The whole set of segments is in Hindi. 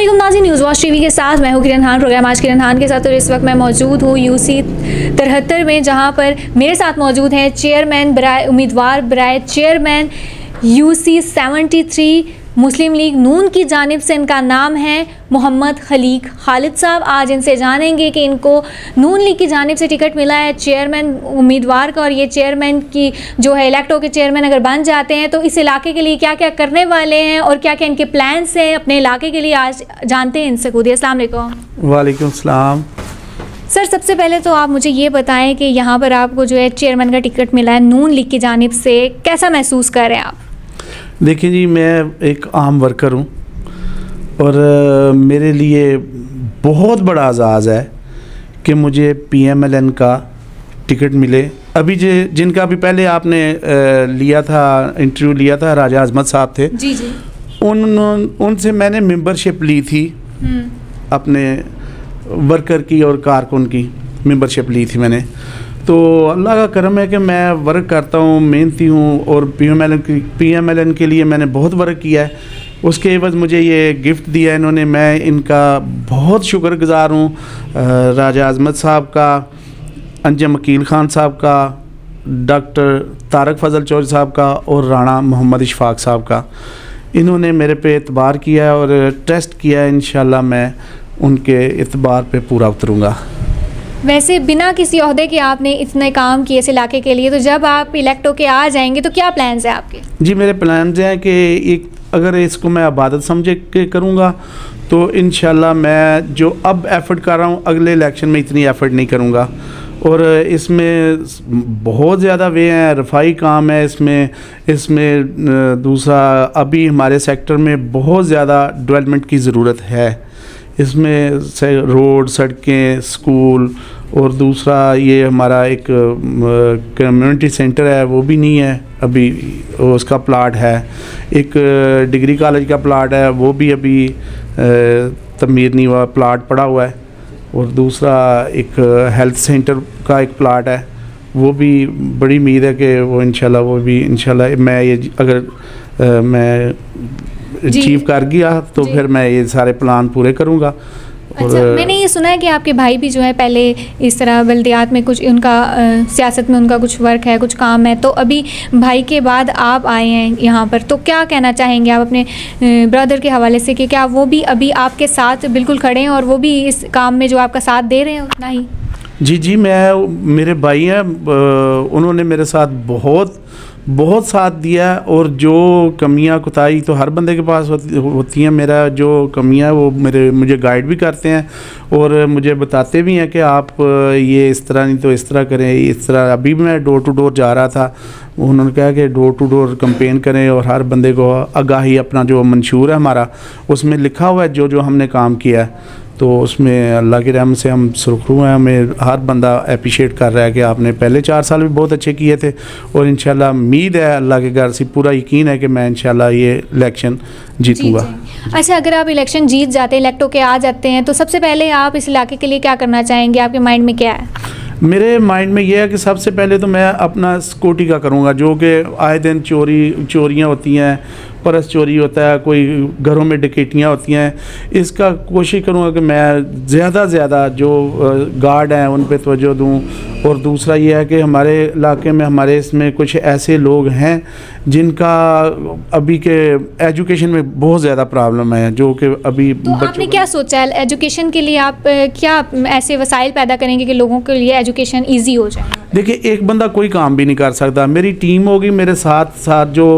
अस्सलामुअलैकुम नाज़रीन, न्यूज़ वॉच टीवी के साथ मैं हूँ किरण खान। प्रोग्राम आज किरण खान के साथ और इस वक्त मैं मौजूद हूँ UC 73 में, जहाँ पर मेरे साथ मौजूद हैं चेयरमैन बराए उम्मीदवार बराए चेयरमैन UC 73 मुस्लिम लीग नून की जानिब से। इनका नाम है मोहम्मद खलीक खालिद साहब। आज इनसे जानेंगे कि इनको नून लीग की जानिब से टिकट मिला है चेयरमैन उम्मीदवार का, और ये चेयरमैन की जो है इलेक्ट होकर चेयरमैन अगर बन जाते हैं तो इस इलाके के लिए क्या क्या करने वाले हैं और क्या क्या इनके प्लान्स हैं अपने इलाके के लिए, आज जानते हैं इनसे खुद। अस्सलाम वालेकुम। वालेकुम सलाम। सर, सबसे पहले तो आप मुझे ये बताएं कि यहाँ पर आपको जो है चेयरमैन का टिकट मिला है नून लीग की जानिब से, कैसा महसूस कर रहे हैं आप? देखिए जी, मैं एक आम वर्कर हूँ और मेरे लिए बहुत बड़ा एजाज़ है कि मुझे PMLN का टिकट मिले। अभी जिनका अभी पहले आपने लिया था, इंटरव्यू लिया था, राजा अजमत साहब थे जी जी, उनसे मैंने मेंबरशिप ली थी, अपने वर्कर की और कारकुन की मेंबरशिप ली थी मैंने। तो अल्लाह का करम है कि मैं वर्क करता हूँ, मेहनती हूँ, और PMLN के लिए मैंने बहुत वर्क किया है। उसके एवज मुझे ये गिफ्ट दिया है इन्होंने, मैं इनका बहुत शुक्रगुज़ार हूँ। राजा अजमत साहब का, अंजम अकील ख़ान साहब का, डॉक्टर तारक फजल चौधरी साहब का और राणा मोहम्मद इशफाक साहब का। इन्होंने मेरे पे एतबार किया है और ट्रस्ट किया है। इंशाल्लाह मैं उनके एतबार पे पूरा उतरूँगा। वैसे बिना किसी ओहदे के आपने इतने काम किए इस इलाके के लिए, तो जब आप इलेक्ट होके आ जाएंगे तो क्या प्लान्स हैं आपके? जी, मेरे प्लान्स हैं कि अगर इसको मैं इबादत समझ के करूँगा तो इंशाल्लाह मैं जो अब एफ़र्ट कर रहा हूँ अगले इलेक्शन में इतनी एफ़र्ट नहीं करूँगा। और इसमें बहुत ज़्यादा वे हैं, रफाई काम है इसमें दूसरा अभी हमारे सेक्टर में बहुत ज़्यादा डेवलपमेंट की ज़रूरत है। इसमें से रोड, सड़कें, स्कूल, और दूसरा ये हमारा एक कम्युनिटी सेंटर है, वो भी नहीं है अभी, उसका प्लाट है। एक डिग्री कॉलेज का प्लाट है, वो भी अभी तमीर नहीं हुआ, प्लाट पड़ा हुआ है। और दूसरा एक हेल्थ सेंटर का एक प्लाट है, वो भी बड़ी उम्मीद है कि वो इंशाल्लाह मैं ये अगर मैं अचीव कर गया तो फिर मैं ये सारे प्लान पूरे करूँगा। अच्छा, मैंने ये सुना है कि आपके भाई भी जो है पहले इस तरह बल्दियात में कुछ उनका सियासत में उनका कुछ वर्क है, कुछ काम है, तो अभी भाई के बाद आप आए हैं यहाँ पर, तो क्या कहना चाहेंगे आप अपने ब्रदर के हवाले से कि क्या वो भी अभी आपके साथ बिल्कुल खड़े हैं और वो भी इस काम में जो आपका साथ दे रहे हैं उतना ही? जी, मेरे भाई हैं, उन्होंने मेरे साथ बहुत साथ दिया, और जो कमियां कोताही तो हर बंदे के पास होती हैं। मेरा जो कमियां वो मुझे गाइड भी करते हैं और मुझे बताते भी हैं कि आप ये इस तरह नहीं तो इस तरह करें, इस तरह। अभी भी मैं डोर टू डोर जा रहा था, उन्होंने कहा कि डोर टू डोर कैंपेन करें और हर बंदे को आगाही, अपना जो मंशूर है हमारा उसमें लिखा हुआ है जो हमने काम किया है, तो उसमें अल्लाह की रहमत से हम सुरखरू हैं। हमें हर बंदा अप्रिशिएट कर रहा है कि आपने पहले 4 साल भी बहुत अच्छे किए थे, और इंशाल्लाह उम्मीद है, अल्लाह के घर से पूरा यकीन है कि मैं इंशाल्लाह ये इलेक्शन जीतूँगा। अच्छा, अगर आप इलेक्शन जीत जाते हैं, इलेक्ट होके आ जाते हैं, तो सबसे पहले आप इस इलाके के लिए क्या करना चाहेंगे? आपके माइंड में क्या है? मेरे माइंड में ये है कि सबसे पहले तो मैं अपना सिक्योरिटी का करूँगा, जो कि आए दिन चोरियाँ होती हैं, परस चोरी होता है, कोई घरों में डकैतियाँ होती हैं। इसका कोशिश करूँगा कि मैं ज़्यादा से ज़्यादा जो गार्ड हैं उन पे तवज्जो दूँ। और दूसरा ये है कि हमारे इलाके में, हमारे इसमें कुछ ऐसे लोग हैं जिनका अभी के एजुकेशन में बहुत ज़्यादा प्रॉब्लम है, जो कि अभी तो आपने क्या सोचा है एजुकेशन के लिए? आप क्या ऐसे वसाइल पैदा करेंगे कि लोगों के लिए एजुकेशन ईजी हो जाए? देखिए, एक बंदा कोई काम भी नहीं कर सकता। मेरी टीम होगी, मेरे साथ जो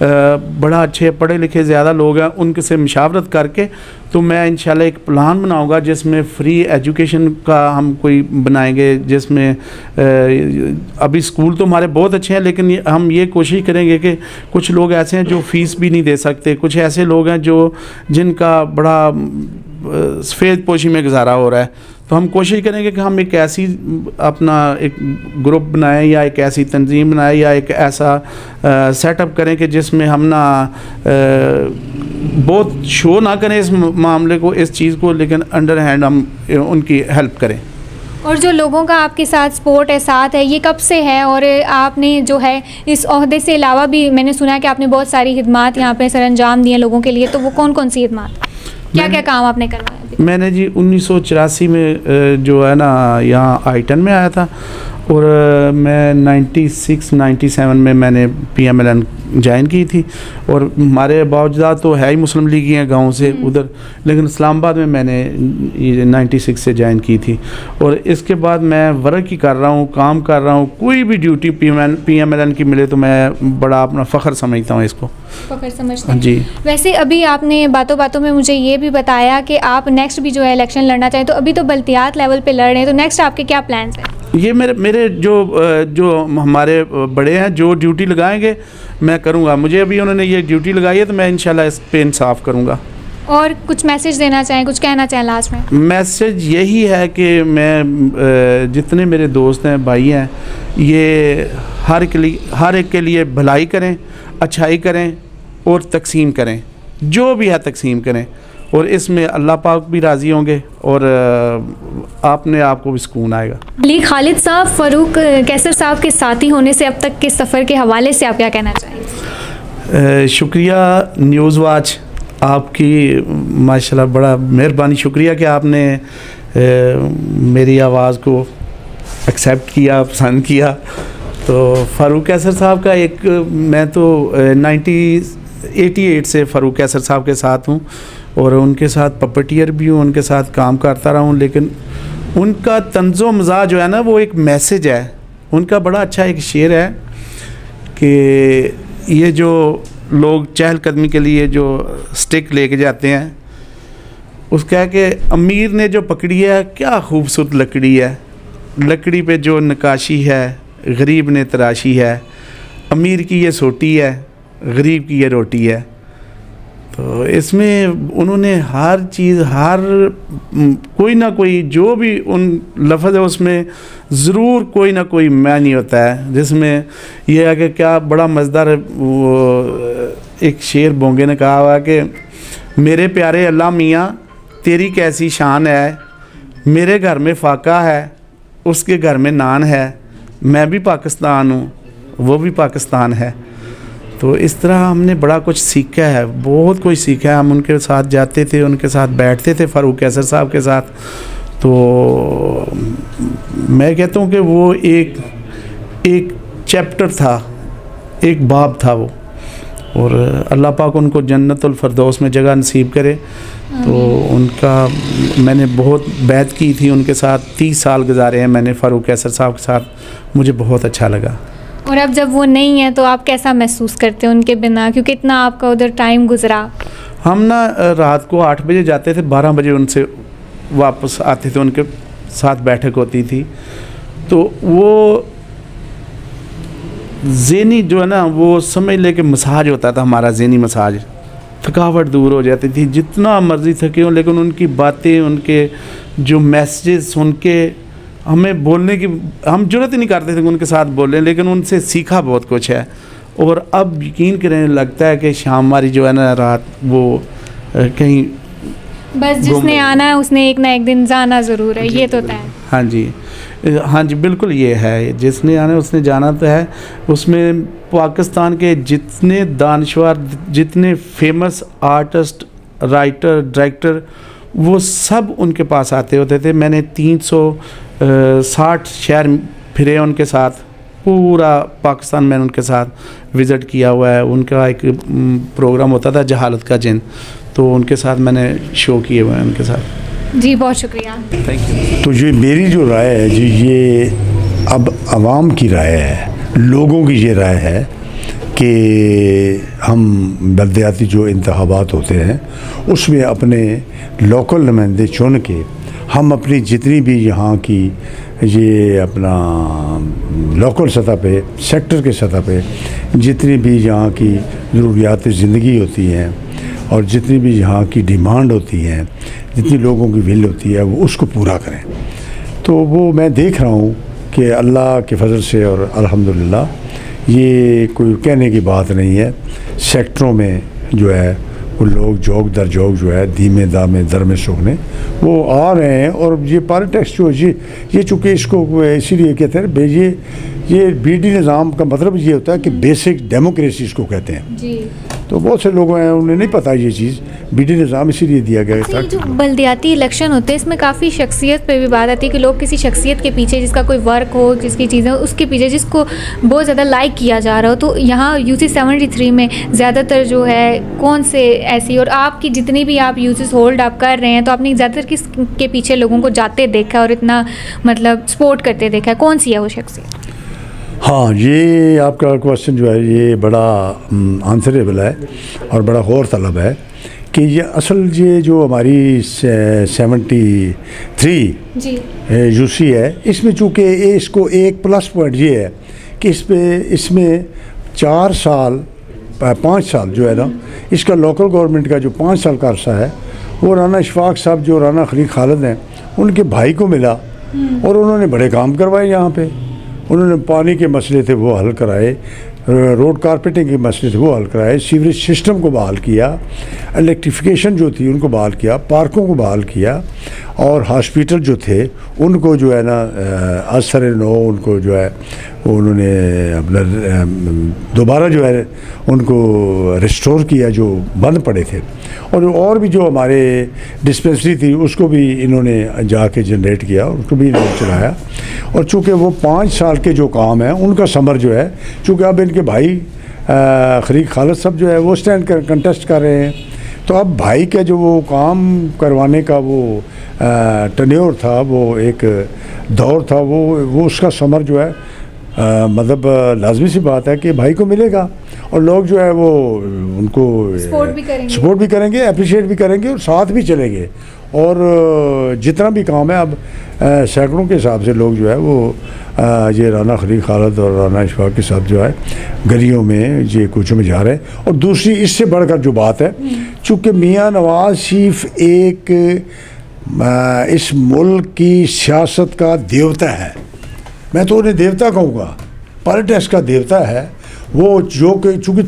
बड़ा अच्छे पढ़े लिखे ज़्यादा लोग हैं, उनके से मशावरत करके तो मैं इंशाल्लाह एक प्लान बनाऊंगा जिसमें फ्री एजुकेशन का हम कोई बनाएंगे, जिसमें अभी स्कूल तो हमारे बहुत अच्छे हैं, लेकिन हम ये कोशिश करेंगे कि कुछ लोग ऐसे हैं जो फ़ीस भी नहीं दे सकते, कुछ ऐसे लोग हैं जिनका बड़ा सफ़ेद पोशी में गुजारा हो रहा है। तो हम कोशिश करेंगे कि हम एक ऐसी अपना एक ग्रुप बनाएं या एक ऐसी तंजीम बनाएं या एक ऐसा सेटअप करें कि जिसमें हम ना बहुत शो ना करें इस मामले को, इस चीज़ को, लेकिन अंडर हैंड हम उनकी हेल्प करें। और जो लोगों का आपके साथ सपोर्ट है, साथ है, ये कब से है? और आपने जो है इस ओहदे से अलावा भी मैंने सुना है कि आपने बहुत सारी खिदमात यहाँ पे सर अंजाम दिए लोगों के लिए, तो वो कौन कौन सी खिदमात? क्या क्या काम आपने करवाया? मैंने जी 1984 में जो है ना यहाँ आई-10 में आया था, और मैं 96-97 में मैंने PMLN ज्वाइन की थी। और हमारे बावजदाद तो है ही मुस्लिम लीग ही हैं गाँव से उधर, लेकिन इस्लामाबाद में मैंने ये 96 से ज्वाइन की थी। और इसके बाद मैं वर्क ही कर रहा हूँ, काम कर रहा हूँ। कोई भी ड्यूटी PMLN की मिले तो मैं बड़ा अपना फ़ख्र समझता हूँ इसको। फ़ख्र समझते हैं जी। वैसे अभी आपने बातों बातों में मुझे ये भी बताया कि आप नेक्स्ट भी जो है इलेक्शन लड़ना चाहें, तो अभी तो बल्दियात लेवल पे लड़ रहे हैं, तो नेक्स्ट आपके क्या प्लान्स हैं? ये मेरे जो हमारे बड़े हैं जो ड्यूटी लगाएंगे मैं करूँगा। मुझे अभी उन्होंने ये ड्यूटी लगाई है तो मैं इंशाल्लाह इस पे इंसाफ करूँगा। और कुछ मैसेज देना चाहें, कुछ कहना चाहें लास्ट में? मैसेज यही है कि मैं जितने मेरे दोस्त हैं, भाई हैं, ये हर एक के लिए भलाई करें, अच्छाई करें और तकसीम करें, जो भी है तकसीम करें, और इसमें अल्लाह पाक भी राज़ी होंगे और आपने आपको भी सुकून आएगा। अली खालिद साहब, फ़ारूक कैसर साहब के साथी होने से अब तक के सफ़र के हवाले से आप क्या कहना चाहेंगे? शुक्रिया न्यूज़ वॉच आपकी, माशाल्लाह बड़ा मेहरबानी, शुक्रिया कि आपने मेरी आवाज़ को एक्सेप्ट किया, पसंद किया। तो फ़ारूक कैसर साहब का एक, मैं तो 1988 से फ़ारूक कैसर साहब के साथ हूँ और उनके साथ पपटियर भी हूँ, उनके साथ काम करता रहा हूँ। लेकिन उनका तंज़ो मज़ाज जो है ना, वो एक मैसेज है। उनका बड़ा अच्छा एक शेर है कि ये जो लोग चहलकदमी के लिए जो स्टिक लेके जाते हैं, उसका है कि अमीर ने जो पकड़ी है क्या खूबसूरत लकड़ी है, लकड़ी पे जो नकाशी है गरीब ने तराशी है, अमीर की ये सोटी है गरीब की ये रोटी है। तो इसमें उन्होंने हर चीज़, हर कोई ना कोई जो भी उन लफ्ज़ है उसमें ज़रूर कोई ना कोई मानी होता है, जिसमें यह है कि क्या बड़ा मज़ेदार एक शेर बोंगे ने कहा हुआ कि मेरे प्यारे अल्लाह मियाँ तेरी कैसी शान है, मेरे घर में फाका है उसके घर में नान है, मैं भी पाकिस्तान हूँ वो भी पाकिस्तान है। तो इस तरह हमने बड़ा कुछ सीखा है, बहुत कुछ सीखा है। हम उनके साथ जाते थे, उनके साथ बैठते थे, फ़ारूक कैसर साहब के साथ। तो मैं कहता हूँ कि वो एक चैप्टर था, एक बाब था वो, और अल्लाह पाक उनको जन्नतुल फरदौस में जगह नसीब करे। तो उनका मैंने बहुत बैत की थी उनके साथ, 30 साल गुजारे हैं मैंने फ़ारूक कैसर साहब के साथ, मुझे बहुत अच्छा लगा। और अब जब वो नहीं है तो आप कैसा महसूस करते हैं उनके बिना, क्योंकि इतना आपका उधर टाइम गुजरा? हम ना रात को 8 बजे जाते थे, 12 बजे उनसे वापस आते थे, उनके साथ बैठक होती थी। तो वो ज़हनी जो है ना, वो समझ ले कि मसाज होता था हमारा, ज़हनी मसाज, थकावट दूर हो जाती थी, जितना मर्ज़ी थके हों, लेकिन उनकी बातें, उनके जो मैसेजेस सुन के हमें बोलने की हम ज़रूरत ही नहीं करते थे उनके साथ बोलें, लेकिन उनसे सीखा बहुत कुछ है। और अब यकीन करें लगता है कि शाम हमारी जो है ना रात, वो कहीं बस जिसने आना है उसने एक ना एक दिन जाना ज़रूर है, ये तो तय है। हाँ जी, हाँ जी, बिल्कुल ये है, जिसने आना है उसने जाना तो है। उसमें पाकिस्तान के जितने दानश्वर, जितने फेमस आर्टिस्ट, राइटर, डायरेक्टर, वो सब उनके पास आते होते थे। मैंने 360 शहर फिरे उनके साथ, पूरा पाकिस्तान मैंने उनके साथ विज़िट किया हुआ है। उनका एक प्रोग्राम होता था जहालत का जिन, तो उनके साथ मैंने शो किए हुए हैं उनके साथ। जी बहुत शुक्रिया, थैंक यू। तो ये मेरी जो राय है जी, ये अब आवाम की राय है, लोगों की ये राय है कि हम बल्दियाती जो इंतखाबात होते हैं उसमें अपने लोकल नुमाइंदे चुन के हम अपनी जितनी भी यहाँ की ये अपना लोकल सतह पे, सेक्टर के सतह पे जितनी भी यहाँ की ज़रूरियात ज़िंदगी होती हैं और जितनी भी यहाँ की डिमांड होती हैं, जितनी लोगों की विल होती है, वो उसको पूरा करें। तो वो मैं देख रहा हूँ कि अल्लाह के फजल से और अल्हम्दुलिल्लाह ये कोई कहने की बात नहीं है। सेक्टरों में जो है वो लोग जोग दर जोग जो है धीमे दामे दर में सुखने वो आ रहे हैं। और ये पॉलिटिक्स जो ये चूँकि इसको इसीलिए कहते हैं भाई, ये ये बीडी निज़ाम का मतलब ये होता है कि बेसिक डेमोक्रेसी इसको कहते हैं। जी। तो बहुत से लोग हैं उन्हें नहीं पता ये चीज़, बीडी निज़ाम इसीलिए दिया गया था। जो बल्दियाती इलेक्शन होते हैं इसमें काफ़ी शख्सियत पे भी बात आती है कि लोग किसी शख्सियत के पीछे, जिसका कोई वर्क हो, जिसकी चीज़ें उसके पीछे, जिसको बहुत ज़्यादा लाइक किया जा रहा हो। तो यहाँ UC 73 में ज़्यादातर जो है कौन से ऐसी, और आपकी जितनी भी आप UCs होल्ड आप कर रहे हैं तो आपने ज़्यादातर किस के पीछे लोगों को जाते देखा और इतना मतलब सपोर्ट करते देखा है, कौन सी है वो शख्सियत? हाँ, ये आपका क्वेश्चन जो है ये बड़ा आंसरेबल है और बड़ा गौर तलब है कि ये असल ये जो हमारी 73 जी UC है, इसमें चूँकि इसको एक प्लस पॉइंट ये है कि इसमें 4 साल 5 साल जो है ना, इसका लोकल गवर्नमेंट का जो 5 साल का अरसा है वो राना इशफाक साहब जो राना खलील खालिद हैं उनके भाई को मिला और उन्होंने बड़े काम करवाए। यहाँ पे उन्होंने पानी के मसले थे वो हल कराए, रोड कारपेटिंग के मसले थे वो हल कराए, सीवरेज सिस्टम को बहाल किया, इलेक्ट्रिफिकेशन जो थी उनको बहाल किया, पार्कों को बहाल किया, और हॉस्पिटल जो थे उनको जो है ना असर नो उनको जो है उन्होंने अपना दोबारा जो है उनको रिस्टोर किया जो बंद पड़े थे, और भी जो हमारे डिस्पेंसरी थी उसको भी इन्होंने जाके जनरेट किया, उसको भी इन्होंने चलाया। और चूँकि वो 5 साल के जो काम है उनका समर जो है, चूँकि अब इनके भाई खलील खालिद साहब जो है वो कंटेस्ट कर रहे हैं, तो अब भाई का जो वो काम करवाने का वो टन्योर था, वो एक दौर था, वो उसका समर जो है मतलब लाजमी सी बात है कि भाई को मिलेगा, और लोग जो है वो उनको सपोर्ट भी करेंगे, अप्रिशिएट भी करेंगे और साथ भी चलेंगे। और जितना भी काम है अब सैकड़ों के हिसाब से लोग जो है वो ये राना खलील खालिद और राना इशफाक के साथ जो है गलियों में ये कूचों में जा रहे हैं। और दूसरी इससे बढ़कर जो बात है, चूँकि मियाँ नवाज शरीफ एक इस मुल्क की सियासत का देवता है, मैं तो उन्हें देवता कहूँगा, पॉलिटिक्स का देवता है वो, जो कि चूँकि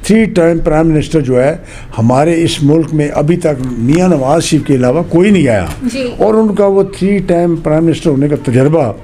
3 टाइम प्राइम मिनिस्टर जो है हमारे इस मुल्क में अभी तक मियाँ नवाज शरीफ के अलावा कोई नहीं आया, और उनका वो 3 टाइम प्राइम मिनिस्टर होने का तजर्बा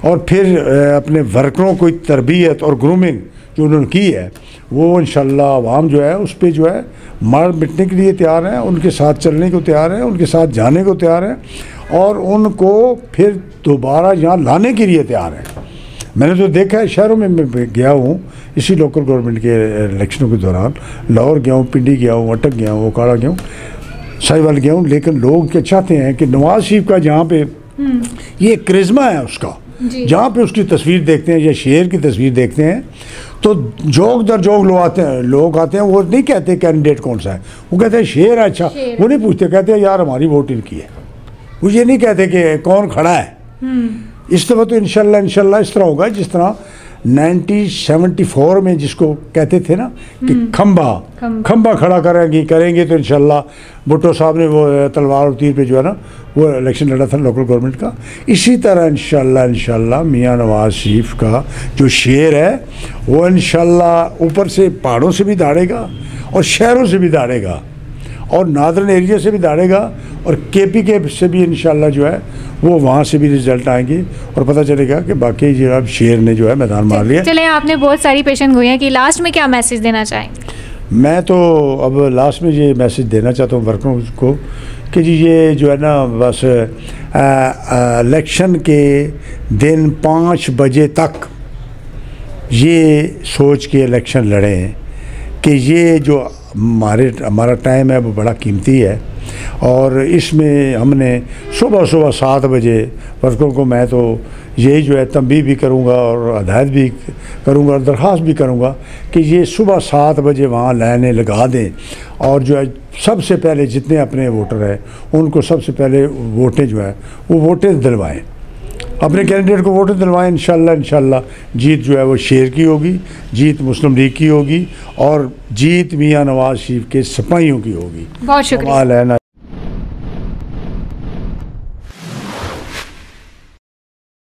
और फिर अपने वर्करों को तरबियत और ग्रूमिंग जो उन्होंने की है, वो इंशाल्लाह आवाम जो है उस पर जो है मार मिटने के लिए तैयार हैं, उनके साथ चलने को तैयार हैं, उनके साथ जाने को तैयार हैं, और उनको फिर दोबारा यहाँ लाने के लिए तैयार हैं। मैंने तो देखा है, शहरों में मैं गया हूँ इसी लोकल गवर्नमेंट के इलेक्शनों के दौरान, लाहौर गया हूँ, पिंडी गया हूँ, अटक गया हूँ, ओकाड़ा गया हूँ, साहिवाल गया हूँ, लेकिन लोग क्या चाहते हैं कि नवाज शरीफ का जहाँ पे ये क्रिज्मा है उसका, जहाँ पे उसकी तस्वीर देखते हैं या शेर की तस्वीर देखते हैं तो जोक दर जोक लोग आते हैं, वो नहीं कहते कैंडिडेट कौन सा है, वो कहते हैं शेर है, अच्छा वो नहीं पूछते, कहते हैं यार हमारी वोट इनकी है, वो ये नहीं कहते कि कौन खड़ा है। इस दफ़ा तो इंशाल्लाह इस तरह होगा जिस तरह 1974 में जिसको कहते थे ना कि खंबा खड़ा करेंगे तो इंशाल्लाह भुट्टो साहब ने वो तलवार और तीर पे जो है ना वो इलेक्शन लड़ा था लोकल गवर्नमेंट का। इसी तरह इंशाल्लाह मियाँ नवाज शरीफ का जो शेर है वो इंशाल्लाह ऊपर से पहाड़ों से भी दाड़ेगा और शहरों से भी दाड़ेगा और नादरन एरिया से भी दाड़ेगा और KP के से भी इंशाल्लाह जो है वो वहाँ से भी रिजल्ट आएंगे और पता चलेगा कि बाकी जो अब शेर ने जो है मैदान मार लिया। चले, आपने बहुत सारी पेशन गोई हैं कि लास्ट में क्या मैसेज देना चाहेंगे? मैं तो अब लास्ट में ये मैसेज देना चाहता हूँ वर्करों को कि जी ये जो है ना बस इलेक्शन के दिन 5 बजे तक ये सोच के इलेक्शन लड़ें कि ये जो हमारा टाइम है वो बड़ा कीमती है, और इसमें हमने सुबह 7 बजे वर्करों को मैं तो यही जो है तंबीह भी करूँगा और हदायत भी करूँगा और दरख्वास्त भी करूँगा कि ये सुबह 7 बजे वहाँ लाइनें लगा दें, और जो है सबसे पहले जितने अपने वोटर हैं उनको सबसे पहले वोटें जो है वो वोटें दिलवाएँ, अपने कैंडिडेट को वोटें दिलवाएँ। इंशाल्लाह जीत जो है वो शेर की होगी, जीत मुस्लिम लीग की होगी और जीत मियाँ नवाज शरीफ के सिपाहियों की होगी। बहुत शुक्रिया।